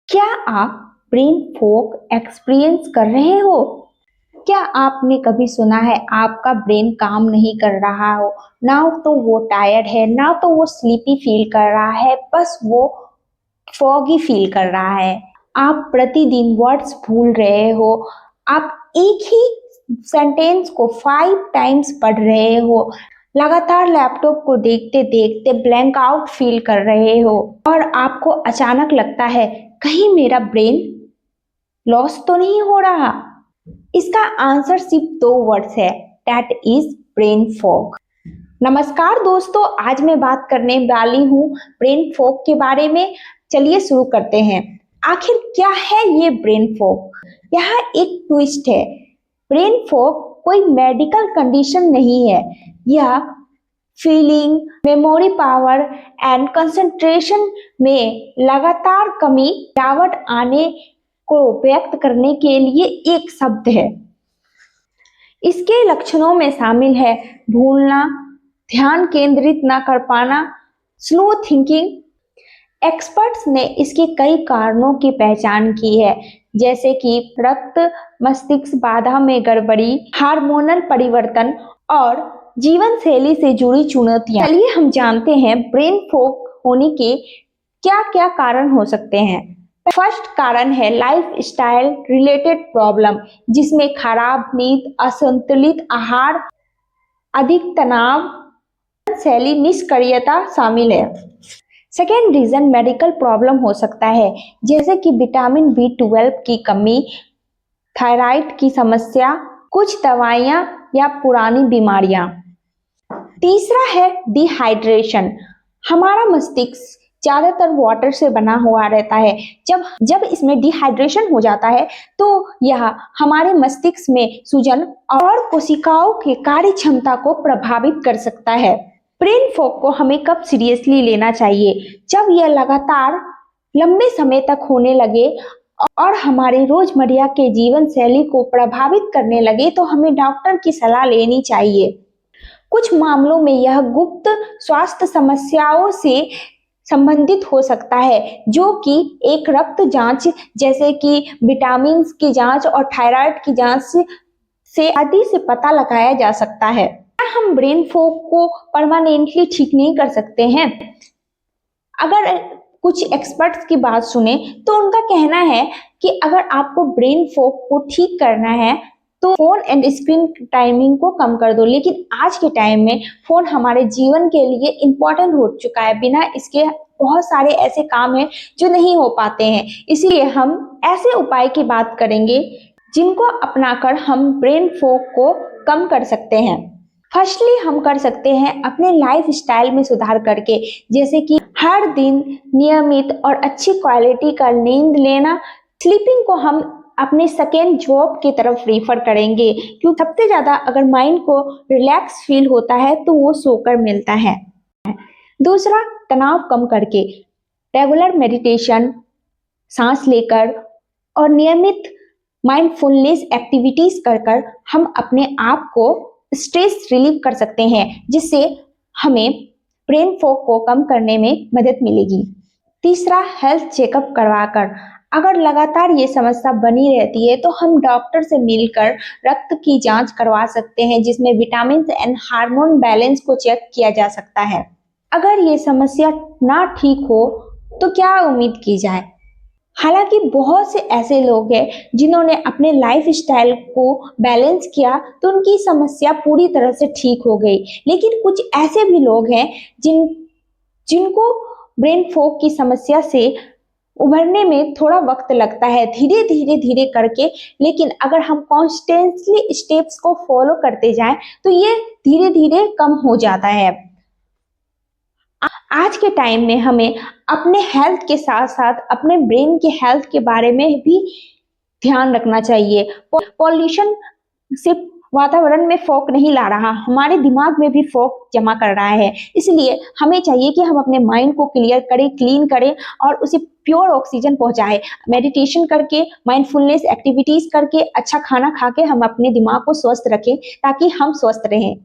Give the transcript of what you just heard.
क्या आप brain fog experience कर रहे हो? क्या आपने कभी सुना है आपका ब्रेन काम नहीं कर रहा हो, ना तो वो टायर्ड है, ना तो वो स्लीपी फील कर रहा है, बस वो फॉगी फील कर रहा है। आप प्रतिदिन वर्ड्स भूल रहे हो, आप एक ही सेंटेंस को 5 टाइम्स पढ़ रहे हो, लगातार लैपटॉप को देखते देखते ब्लैंक आउट फील कर रहे हो और आपको अचानक लगता है कहीं मेरा ब्रेन लॉस तो नहीं हो रहा। इसका आंसर सिर्फ 2 वर्ड्स है, दैट इज ब्रेन फॉग। नमस्कार दोस्तों, आज मैं बात करने वाली हूँ ब्रेन फॉग के बारे में। चलिए शुरू करते हैं। आखिर क्या है ये ब्रेन फॉग? यहाँ एक ट्विस्ट है। ब्रेन फॉग कोई मेडिकल कंडीशन नहीं है, यह feeling, memory power and concentration में लगातार कमी, गिरावट आने को व्यक्त करने के लिए एक शब्द है। इसके लक्षणों में शामिल है भूलना, ध्यान केंद्रित न कर पाना, स्लो थिंकिंग। एक्सपर्ट्स ने इसके कई कारणों की पहचान की है, जैसे कि रक्त मस्तिष्क बाधा में गड़बड़ी, हार्मोनल परिवर्तन और जीवन शैली से जुड़ी चुनौतियां। चलिए हम जानते हैं ब्रेन फॉग होने के क्या क्या कारण हो सकते हैं। फर्स्ट कारण है लाइफ स्टाइल रिलेटेड प्रॉब्लम, जिसमें खराब नींद, असंतुलित आहार, अधिक तनाव, शैली निष्क्रियता शामिल है। सेकेंड रीजन मेडिकल प्रॉब्लम हो सकता है, जैसे कि विटामिन B12 की कमी, थायराइड की समस्या, कुछ दवाइयां या पुरानी बीमारियां। तीसरा है डिहाइड्रेशन। हमारा मस्तिष्क ज्यादातर वाटर से बना हुआ रहता है। जब इसमें डिहाइड्रेशन हो जाता है तो यह हमारे मस्तिष्क में सूजन और कोशिकाओं के कार्य क्षमता को प्रभावित कर सकता है। ब्रेन फॉग को हमें कब सीरियसली लेना चाहिए? जब यह लगातार लंबे समय तक होने लगे और हमारे रोजमर्रा के जीवन शैली को प्रभावित करने लगे तो हमें डॉक्टर की सलाह लेनी चाहिए। कुछ मामलों में यह गुप्त स्वास्थ्य समस्याओं से संबंधित हो सकता है, जो कि एक रक्त जांच जैसे कि विटामिन की जांच और थायराइड की जांच से आदि से पता लगाया जा सकता है। क्या हम ब्रेन फॉग को परमानेंटली ठीक नहीं कर सकते हैं? अगर कुछ एक्सपर्ट्स की बात सुने तो उनका कहना है कि अगर आपको ब्रेन फॉग को ठीक करना है तो फोन एंड स्क्रीन टाइमिंग को कम कर दो। लेकिन आज के टाइम में फोन हमारे जीवन के लिए इम्पोर्टेंट हो चुका है। बिना इसके बहुत सारे ऐसे काम हैं जो नहीं हो पाते हैं। इसीलिए हम ऐसे उपाय की बात करेंगे जिनको अपनाकर हम ब्रेन फॉग को कम कर सकते हैं। फर्स्टली हम कर सकते हैं अपने लाइफ स्टाइल में सुधार करके, जैसे कि हर दिन नियमित और अच्छी क्वालिटी का नींद लेना। स्लीपिंग को हम अपने सेकेंड जॉब की तरफ रेफर करेंगे, क्योंकि सबसे ज्यादा अगर माइंड को रिलैक्स फील होता है तो वो सोकर मिलता है। दूसरा, तनाव कम करके रेगुलर मेडिटेशन, सांस लेकर और नियमित माइंडफुलनेस एक्टिविटीज कर हम अपने आप को स्ट्रेस रिलीव कर सकते हैं, जिससे हमें ब्रेन फॉग को कम करने में मदद मिलेगी। तीसरा, हेल्थ चेकअप करवाकर। अगर लगातार ये समस्या बनी रहती है तो हम डॉक्टर से मिलकर रक्त की जांच करवा सकते हैं, जिसमें विटामिन एंड हार्मोन बैलेंस को चेक किया जा सकता है। अगर ये समस्या ना ठीक हो तो क्या उम्मीद की जाए? हालांकि बहुत से ऐसे लोग हैं जिन्होंने अपने लाइफ स्टाइल को बैलेंस किया तो उनकी समस्या पूरी तरह से ठीक हो गई। लेकिन कुछ ऐसे भी लोग हैं जिनको ब्रेन फॉग की समस्या से उभरने में थोड़ा वक्त लगता है, धीरे करके। लेकिन अगर हम कॉन्स्टेंटली स्टेप्स को फॉलो करते जाएं तो ये धीरे धीरे कम हो जाता है। आज के टाइम में हमें अपने हेल्थ के साथ साथ अपने ब्रेन के हेल्थ के बारे में भी ध्यान रखना चाहिए। पॉल्यूशन सिर्फ वातावरण में फॉग नहीं ला रहा, हमारे दिमाग में भी फॉग जमा कर रहा है। इसलिए हमें चाहिए कि हम अपने माइंड को क्लियर करें, क्लीन करें और उसे प्योर ऑक्सीजन पहुंचाएं। मेडिटेशन करके, माइंडफुलनेस एक्टिविटीज करके, अच्छा खाना खा के हम अपने दिमाग को स्वस्थ रखें ताकि हम स्वस्थ रहें।